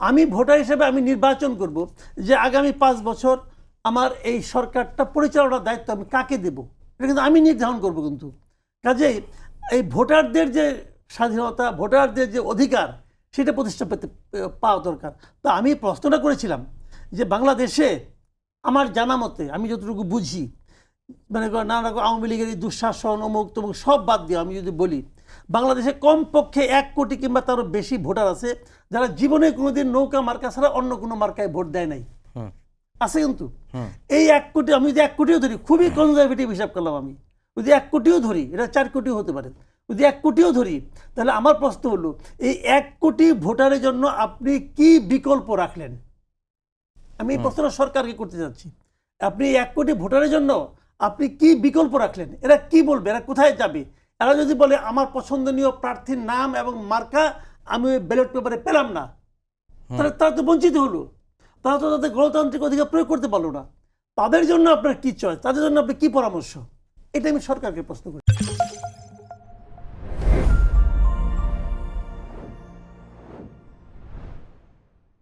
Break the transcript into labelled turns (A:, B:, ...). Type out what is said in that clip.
A: আমি ভোটার হিসেবে আমি নির্বাচন করব যে আগামী 5 বছর আমার এই সরকারটা পরিচালনার দায়িত্ব আমি কাকে দেব, এটা কিন্তু আমি নির্ধারণ করব। কিন্তু কাজেই এই ভোটারদের যে স্বাধীনতা, ভোটারদের যে অধিকার, সেটা প্রতিষ্ঠা পাওয়া দরকার। তো আমি প্রশ্নটা করেছিলাম যে বাংলাদেশে আমার জানা মতে, আমি যতটুকু বুঝি, মানে নানা রকম আওয়ামী লীগের এই দুঃশাসন, অমুক তমুক সব বাদ দিয়ে আমি যদি বলি, বাংলাদেশে কমপক্ষে 1 কোটি কিংবা তারও বেশি ভোটার আছে যারা জীবনে কোনোদিন নৌকা মার্কা ছাড়া অন্য কোনো মার্কায় ভোট দেয় নাই। আছে কিন্তু এই 1 কোটি, আমি যদি 1 কোটিও ধরি, খুবই কনজারভেটিভ হিসাব করলাম আমি, যদি 1 কোটিও ধরি, এটা 4 কোটিও হতে পারে, যদি 1 কোটিও ধরি, তাহলে আমার প্রশ্ন হলো এই 1 কোটি ভোটারের জন্য আপনি কি বিকল্প রাখলেন? আমি এই প্রশ্নটা সরকারকে করতে যাচ্ছি। আপনি 1 কোটি ভোটারের জন্য আপনি কি বিকল্প রাখলেন? এরা কি বলবে? এরা কোথায় যাবে? এরা যদি বলে আমার পছন্দনীয় প্রার্থীর নাম এবং মার্কা আমি ব্যালট পেপারে পেলাম না, তাহলে তারা তো বঞ্চিত হলো, তারা তো তাদের গণতান্ত্রিক অধিকার প্রয়োগ করতে পারলো না। তাদের জন্য আপনার কি চয়েস, তাদের জন্য আপনি কি পরামর্শ? এটা আমি সরকারকে প্রশ্ন করি।